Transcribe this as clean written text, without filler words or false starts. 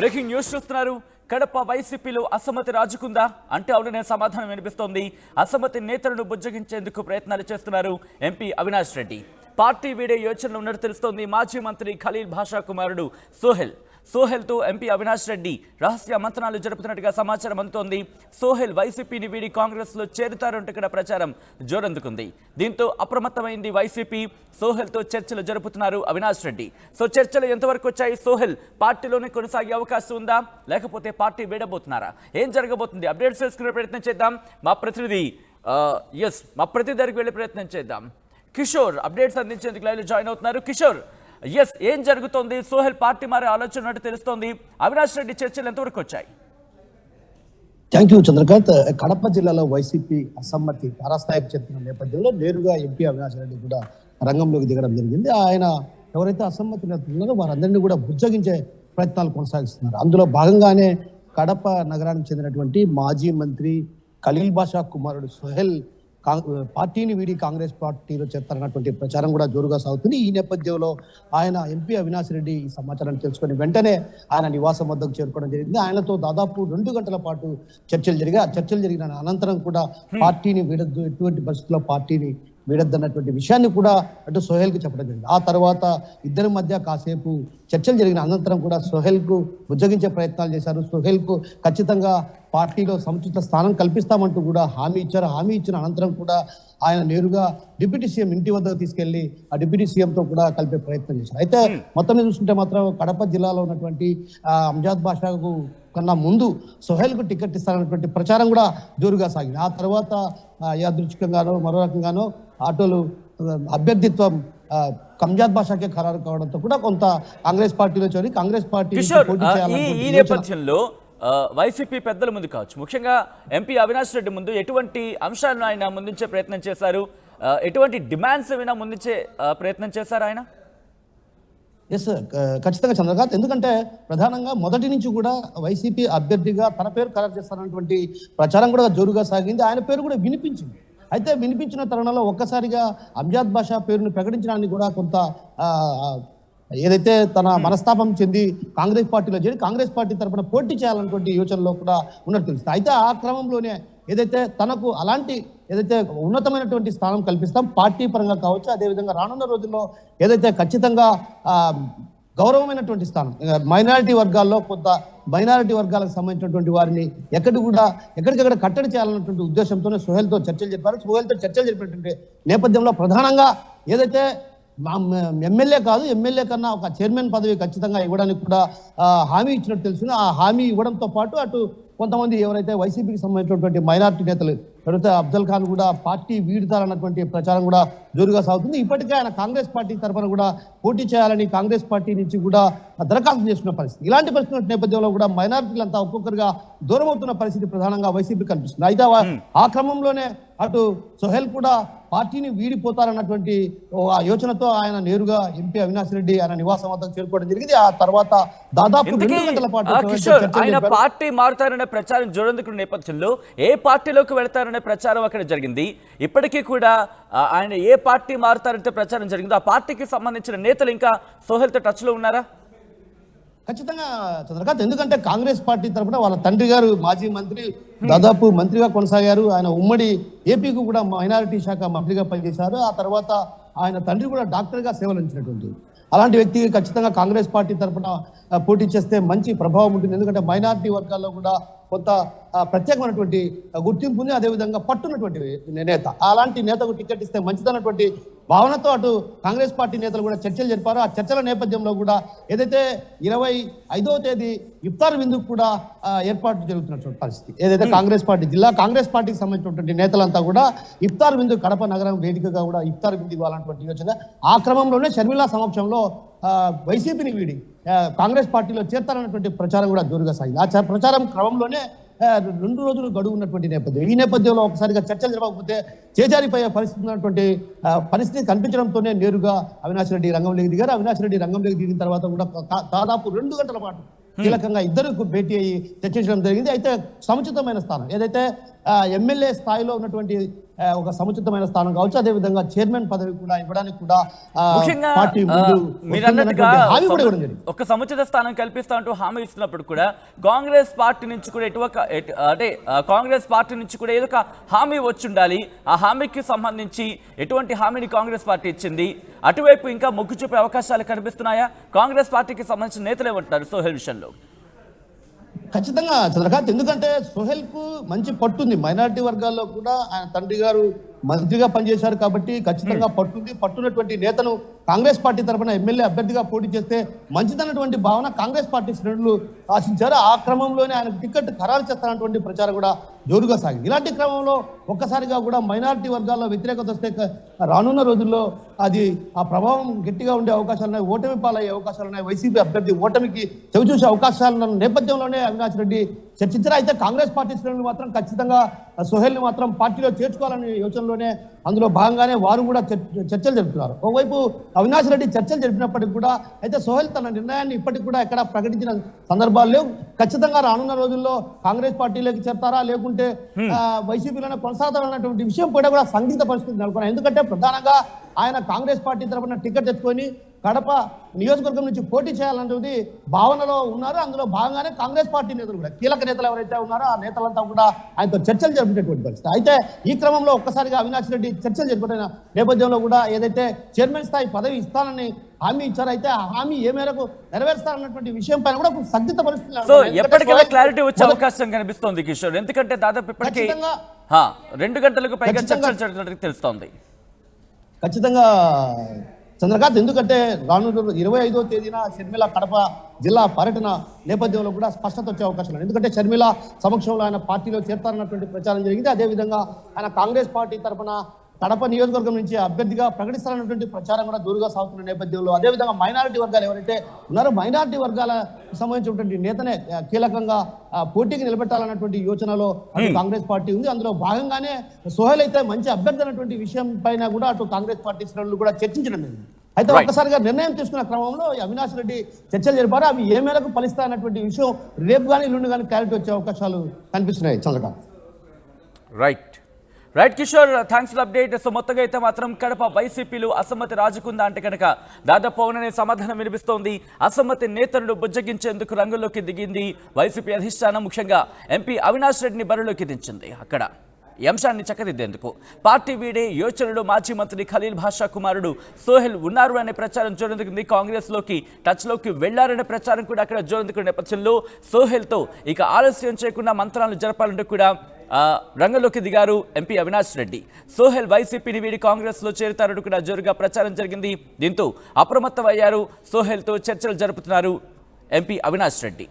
Breaking news చూస్తున్నారు. కడప వైసీపీలో అసమ్మతి రాజుకుందా అంటే అవుననే సమాధానం వినిపిస్తోంది. అసమ్మతి నేతలను బుజ్జగించేందుకు ప్రయత్నాలు చేస్తున్నారు ఎంపీ అవినాష్ రెడ్డి. పార్టీ వీడే యోచనలు ఉన్నట్టు తెలుస్తోంది. మాజీ మంత్రి ఖలీల్ భాషా కుమారుడు సోహెల్తో ఎంపీ అవినాష్ రెడ్డి రహస్య మంత్రాలు జరుపుతున్నట్టుగా సమాచారం అందుతోంది. సోహెల్ వైసీపీని వీడి కాంగ్రెస్లో చేరుతారంటూ ఇక్కడ ప్రచారం జోరందుకుంది. దీంతో అప్రమత్తమైంది వైసీపీ. సోహెల్తో చర్చలు జరుపుతున్నారు అవినాష్ రెడ్డి. సో చర్చలు ఎంతవరకు వచ్చాయి? సోహెల్ పార్టీలోనే కొనసాగే అవకాశం ఉందా, లేకపోతే పార్టీ వీడబోతున్నారా? ఏం జరగబోతుంది? అప్డేట్స్ తెలుసుకునే ప్రయత్నం చేద్దాం. మా ప్రతినిధి దగ్గరికి వెళ్ళే ప్రయత్నం చేద్దాం. కిషోర్ అప్డేట్స్ అందించేందుకు లైవ్లో జాయిన్ అవుతున్నారు. కిషోర్, ఏం జరుగుతోంది? సోహెల్ పార్టీ మారే ఆలోచన ఉన్నట్టు తెలుస్తోంది. అవినాష్ రెడ్డి చర్చలు ఎంతవరకు వచ్చాయి? Thank you Chandrakant. కడప జిల్లాలో వైసీపీ అసమ్మతి తారాస్థాయికి చెందిన నేపథ్యంలో నేరుగా ఎంపీ అవినాష్ రెడ్డి కూడా రంగంలోకి దిగడం జరిగింది. ఆయన ఎవరైతే అసమ్మతి నేతలున్నారో వారందరినీ కూడా బుజ్జగించే ప్రయత్నాలు కొనసాగిస్తున్నారు. అందులో భాగంగానే కడప నగరానికి చెందినటువంటి మాజీ మంత్రి ఖలీల్ భాషా కుమారుడు సోహెల్ పార్టీని వీడి కాంగ్రెస్ పార్టీలో చేస్తారన్నటువంటి ప్రచారం కూడా జోరుగా సాగుతుంది. ఈ నేపథ్యంలో ఆయన ఎంపీ అవినాష్ రెడ్డి ఈ సమాచారాన్ని తెలుసుకుని వెంటనే ఆయన నివాసం వద్దకు చేరుకోవడం జరిగింది. ఆయనతో దాదాపు 2 గంటల పాటు చర్చలు జరిగిన అనంతరం కూడా పార్టీని వీడద్దు, ఎటువంటి పరిస్థితుల్లో పార్టీని వీడద్దన్నటువంటి విషయాన్ని కూడా అటు సోహెల్కి చెప్పడం జరిగింది. ఆ తర్వాత ఇద్దరి మధ్య కాసేపు చర్చలు జరిగిన అనంతరం కూడా సోహెల్కు బుజ్జగించే ప్రయత్నాలు చేశారు. సోహెల్కు ఖచ్చితంగా పార్టీలో సముచిత స్థానం కల్పిస్తామంటూ కూడా హామీ ఇచ్చారు. హామీ ఇచ్చిన అనంతరం కూడా ఆయన నేరుగా డిప్యూటీ సీఎం ఇంటి వద్దకు తీసుకెళ్లి ఆ డిప్యూటీ సీఎంతో కూడా కలిపే ప్రయత్నం చేశారు. అయితే మొత్తం మీద చూసుకుంటే మాత్రం కడప జిల్లాలో ఉన్నటువంటి అంజాద్ భాషకు కన్నా ముందు సోహెల్కు టికెట్ ఇస్తారన్నటువంటి ప్రచారం కూడా జోరుగా సాగింది. ఆ తర్వాత యాదృచ్ఛికంగానో మరో రకంగానో ఆటోలు అభ్యర్థిత్వం కంజాద్ భాషకే ఖరారు కావడంతో కూడా కొంత కాంగ్రెస్ పార్టీలో చేరి కాంగ్రెస్ పార్టీ ఈ నేపథ్యంలో వైసీపీ పెద్దల ముందు కావచ్చు, ముఖ్యంగా ఎంపీ అవినాష్ రెడ్డి ముందు ఎటువంటి అంశాలను ఆయన ముందుంచే ప్రయత్నం చేశారు? ఎటువంటి డిమాండ్స్ ఏమైనా ముందుంచే ప్రయత్నం చేశారు ఆయన? ఖచ్చితంగా చంద్రకాంత్, ఎందుకంటే ప్రధానంగా మొదటి నుంచి కూడా వైసీపీ అభ్యర్థిగా తన పేరు ఖరారు చేస్తారన్నటువంటి ప్రచారం కూడా జోరుగా సాగింది. ఆయన పేరు కూడా వినిపించింది. అయితే వినిపించిన తరుణంలో ఒక్కసారిగా అంజాద్ భాషా పేరును ప్రకటించడానికి కూడా కొంత ఏదైతే తన మనస్తాపం చెంది కాంగ్రెస్ పార్టీలో చేరి కాంగ్రెస్ పార్టీ తరఫున పోటీ చేయాలన్నటువంటి యోచనలో కూడా ఉన్నట్టు తెలుస్తుంది. అయితే ఆ క్రమంలోనే ఏదైతే తనకు అలాంటి ఏదైతే ఉన్నతమైనటువంటి స్థానం కల్పిస్తాం పార్టీ పరంగా కావచ్చు, అదేవిధంగా రానున్న రోజుల్లో ఏదైతే ఖచ్చితంగా గౌరవమైనటువంటి స్థానం మైనారిటీ వర్గాల్లో కొంత మైనారిటీ వర్గాలకు సంబంధించినటువంటి వారిని ఎక్కడికక్కడ కట్టడి చేయాలన్నటువంటి ఉద్దేశంతోనే సోహెల్తో చర్చలు చెప్పారు. సోహెల్తో చర్చలు జరిపినటువంటి నేపథ్యంలో ప్రధానంగా ఏదైతే ఎమ్మెల్యే కాదు, ఎమ్మెల్యే కన్నా ఒక చైర్మన్ పదవి ఖచ్చితంగా ఇవ్వడానికి కూడా హామీ ఇచ్చినట్టు తెలుస్తుంది. ఆ హామీ ఇవ్వడంతో పాటు అటు కొంతమంది ఎవరైతే వైసీపీకి సంబంధించినటువంటి మైనారిటీ నేతలు ఎవరైతే అఫ్జల్ ఖాన్ కూడా పార్టీ వీడుతారన్నటువంటి ప్రచారం కూడా జోరుగా సాగుతుంది. ఇప్పటికే ఆయన కాంగ్రెస్ పార్టీ తరఫున కూడా పోటీ చేయాలని కాంగ్రెస్ పార్టీ నుంచి కూడా దరఖాస్తు చేసుకున్న పరిస్థితి. ఇలాంటి పరిస్థితుల నేపథ్యంలో కూడా మైనారిటీలంతా ఒక్కొక్కరుగా దూరం అవుతున్న పరిస్థితి ప్రధానంగా వైసీపీ కనిపిస్తుంది. అయితే ఆ క్రమంలోనే అటు సోహెల్ కూడా పార్టీని వీడిపోతారన్నటువంటి ఆ యోచనతో ఆయన నేరుగా ఎంపీ అవినాష్ రెడ్డి ఆయన నివాసం వద్దకు చేరుకోవడం జరిగింది. ఆ తర్వాత దాదాపు 2 గంటల పాటు ఆయన పార్టీ మారుతారనే ప్రచారం జోరందుకున్న నేపథ్యంలో ఏ పార్టీలోకి వెళతారనే ప్రచారం అక్కడ జరిగింది. ఇప్పటికీ కూడా ఆయన ఏ పార్టీ మారుతారంటే ప్రచారం జరిగిందో ఆ పార్టీకి సంబంధించిన నేతలు ఇంకా సోహెల్తో టచ్ లో ఉన్నారా? ఖచ్చితంగా చంద్రకాంత్, ఎందుకంటే కాంగ్రెస్ పార్టీ తరఫున వాళ్ళ తండ్రి గారు మాజీ మంత్రి, దాదాపు మంత్రిగా కొనసాగారు. ఆయన ఉమ్మడి ఏపీకి కూడా మైనారిటీ శాఖ మంత్రిగా పనిచేశారు. ఆ తర్వాత ఆయన తండ్రి కూడా డాక్టర్గా సేవలు అందించినటువంటి అలాంటి వ్యక్తి ఖచ్చితంగా కాంగ్రెస్ పార్టీ తరఫున పోటీ చేస్తే మంచి ప్రభావం ఉంటుంది. ఎందుకంటే మైనారిటీ వర్గాల్లో కూడా కొంత ప్రత్యేకమైనటువంటి గుర్తింపు ఉంది, అదేవిధంగా పట్టున్నటువంటి నేత. అలాంటి నేతకు టికెట్ ఇస్తే మంచిదన్నటువంటి భావనతో అటు కాంగ్రెస్ పార్టీ నేతలు కూడా చర్చలు జరిపారు. ఆ చర్చల నేపథ్యంలో కూడా ఏదైతే 25వ తేదీ ఇఫ్తార్ విందుకు కూడా ఏర్పాటు జరుగుతున్నటువంటి పరిస్థితి, ఏదైతే కాంగ్రెస్ పార్టీకి సంబంధించినటువంటి నేతలంతా కూడా ఇఫ్తార్ విందు కడప నగరం వేదికగా కూడా ఇఫ్తార్ విందు ఇవ్వాలన్నటువంటి యోచన. ఆ క్రమంలోనే షర్మిలా సమక్షంలో వైసీపీని వీడి కాంగ్రెస్ పార్టీలో చేస్తారన్నటువంటి ప్రచారం కూడా జోరుగా సాగింది. ఆ ప్రచారం క్రమంలోనే 2 రోజులు గడువు ఉన్నటువంటి నేపథ్యం. ఈ నేపథ్యంలో ఒకసారిగా చర్చలు జరగకపోతే చేజారిపోయే పరిస్థితి ఉన్నటువంటి పరిస్థితి కనిపించడంతోనే నేరుగా అవినాష్ రెడ్డి రంగంలోకి దిగారు. అవినాష్ రెడ్డి రంగంలోకి దిగిన తర్వాత కూడా దాదాపు 2 గంటల పాటు కీలకంగా ఇద్దరు భేటీ అయ్యి చర్చించడం జరిగింది. అయితే సముచితమైన స్థానం ఏదైతే ఎమ్మెల్యే స్థాయిలో ఉన్నటువంటి ఒక సముచితమైన స్థానం కావచ్చు, అదేవిధంగా చైర్మన్ పదవి కూడా ఇవ్వడానికి కూడా ముఖ్యంగా పార్టీ ముందు మీరు అన్నట్టుగా హామీ కూడా ఇవ్వడం జరిగింది. ఒక సముచిత స్థానం కల్పిస్తా అంటూ హామీ ఇస్తున్నప్పుడు కూడా కాంగ్రెస్ పార్టీ నుంచి కూడా కాంగ్రెస్ పార్టీ నుంచి కూడా ఏదో ఒక హామీ వచ్చి ఉండాలి. ఆ హామీకి సంబంధించి ఎటువంటి హామీని కాంగ్రెస్ పార్టీ ఇచ్చింది? అటువైపు ఇంకా మొగ్గు చూపే అవకాశాలు కనిపిస్తున్నాయా? కాంగ్రెస్ పార్టీకి సంబంధించిన నేతలు ఏమంటారు సోహెల్ విషయంలో? ఖచ్చితంగా చంద్రకాంత్, ఎందుకంటే సోహెల్ కు మంచి పట్టుంది. మైనారిటీ వర్గాల్లో కూడా ఆయన తండ్రి గారు మంత్రిగా పనిచేశారు కాబట్టి ఖచ్చితంగా పట్టుంది. పట్టున్నటువంటి నేతను కాంగ్రెస్ పార్టీ తరఫున ఎమ్మెల్యే అభ్యర్థిగా పోటీ చేస్తే మంచిదన్నటువంటి భావన కాంగ్రెస్ పార్టీ శ్రేణులు ఆశించారు. ఆ క్రమంలోనే ఆయనకు టికెట్ ఖరారు చేస్తానటువంటి ప్రచారం కూడా జోరుగా సాగింది. ఇలాంటి క్రమంలో ఒక్కసారిగా కూడా మైనారిటీ వర్గాల్లో వ్యతిరేకత వస్తే రానున్న రోజుల్లో అది ఆ ప్రభావం గట్టిగా ఉండే అవకాశాలు ఉన్నాయి, ఓటమి పాలయ్యే అవకాశాలు ఉన్నాయి. వైసీపీ అభ్యర్థి ఓటమికి చవిచూసే అవకాశాలున్న నేపథ్యంలోనే అవినాష్ రెడ్డి చర్చించారు. అయితే కాంగ్రెస్ పార్టీ శ్రేణులు మాత్రం ఖచ్చితంగా సోహెల్ని మాత్రం పార్టీలో చేర్చుకోవాలనే యోచనలోనే అందులో భాగంగానే వారు కూడా చర్చలు జరుపుతున్నారు. ఒకవైపు అవినాష్ రెడ్డి చర్చలు జరిపినప్పటికీ కూడా అయితే సోహెల్ తన నిర్ణయాన్ని ఇప్పటికి కూడా ఎక్కడ ప్రకటించిన సందర్భాలు లేవు. ఖచ్చితంగా రానున్న రోజుల్లో కాంగ్రెస్ పార్టీలోకి చేరతారా లేకుంటే వైసీపీలోనే కొనసాగుతారన్నటువంటి విషయం కూడా సందిగ్ధ పరిస్థితి నెలకొన్నాయి. ఎందుకంటే ప్రధానంగా ఆయన కాంగ్రెస్ పార్టీ తరఫున టికెట్ తెచ్చుకొని కడప నియోజకవర్గం నుంచి పోటీ చేయాలనేది భావనలో ఉన్నారు. అందులో భాగంగానే కాంగ్రెస్ పార్టీ నేతలు కూడా కీలక నేతలు ఎవరైతే ఉన్నారో ఆ నేతలంతా కూడా ఆయనతో చర్చలు జరిపేటువంటి పరిస్థితి. అయితే ఈ క్రమంలో ఒక్కసారిగా అవినాష్ రెడ్డి చర్చలు జరిపిన నేపథ్యంలో కూడా ఏదైతే చైర్మన్ స్థాయి పదవి ఇస్తానని హామీ ఇచ్చారో అయితే ఆ హామీ ఏ మేరకు నెరవేరుస్తారన్నటువంటి విషయం పైన కూడా సందిగ్ధ పరిస్థితులు ఎప్పటికైనా క్లారిటీ వచ్చే అవకాశం కనిపిస్తోంది కిషోర్. ఎందుకంటే దాదాపు ఇప్పటికీ 2 గంటలకు పైగా చర్చలు జరిగినట్టు తెలుస్తోంది. ఖచ్చితంగా చంద్రకాంత్, ఎందుకంటే రానున్న 25వ తేదీన షర్మిల కడప జిల్లా పర్యటన నేపథ్యంలో కూడా స్పష్టత వచ్చే అవకాశం ఉంది. ఎందుకంటే షర్మిల సమక్షంలో ఆయన పార్టీలో చేరతారన్నటువంటి ప్రచారం జరిగింది. అదేవిధంగా ఆయన కాంగ్రెస్ పార్టీ తరఫున కడప నియోజకవర్గం నుంచి అభ్యర్థిగా ప్రకటిస్తారన్నటువంటి ప్రచారం కూడా జోరుగా సాగుతున్న నేపథ్యంలో అదేవిధంగా మైనారిటీ వర్గాలు ఎవరైతే ఉన్నారో మైనారిటీ వర్గాలకు సంబంధించినటువంటి నేతనే కీలకంగా పోటీకి నిలబెట్టాలన్నటువంటి యోచనలో అటు కాంగ్రెస్ పార్టీ ఉంది. అందులో భాగంగానే సోహెల్ అయితే మంచి అభ్యర్థి అన్నటువంటి విషయం పైన కూడా అటు కాంగ్రెస్ పార్టీ శ్రేణులు కూడా చర్చించడం జరిగింది. అయితే ఒక్కసారిగా నిర్ణయం తీసుకున్న క్రమంలో అవినాష్ రెడ్డి చర్చలు జరిపారు. అవి ఏ మేరకు ఫలిస్తాయన్నటువంటి విషయం రేపు కానీ ఎల్లుండి కానీ క్లారిటీ వచ్చే అవకాశాలు కనిపిస్తున్నాయి. Chandrakant, right Kishore, thanks for update. So మొత్తంగా అయితే మాత్రం కడప వైసీపీలు అసమ్మతి రాజుకుందా అంటే కనుక దాదాపు అవుననే సమాధానం వినిపిస్తోంది. అసమ్మతి నేతలను బుజ్జగించేందుకు రంగంలోకి దిగింది వైసీపీ అధిష్టానం. ముఖ్యంగా ఎంపీ అవినాష్ రెడ్డిని బరిలోకి దించింది. అక్కడ ఈ అంశాన్ని చక్కదిద్దేందుకు పార్టీ వీడే యోచనలో మాజీ మంత్రి ఖలీల్ భాషా కుమారుడు సోహెల్ ఉన్నారు అనే ప్రచారం జోరందుకుంది. కాంగ్రెస్లోకి టచ్లోకి వెళ్లారనే ప్రచారం కూడా అక్కడ జోరందుకున్న నేపథ్యంలో సోహెల్తో ఇక ఆలస్యం చేయకుండా మంత్రాలను జరపాలంటూ కూడా రంగంలోకి దిగారు ఎంపీ అవినాష్ రెడ్డి. సోహెల్ వైసీపీని వీడి కాంగ్రెస్లో చేరుతారంటూ కూడా జోరుగా ప్రచారం జరిగింది. దీంతో అప్రమత్తమయ్యారు. సోహెల్తో చర్చలు జరుపుతున్నారు ఎంపీ అవినాష్ రెడ్డి.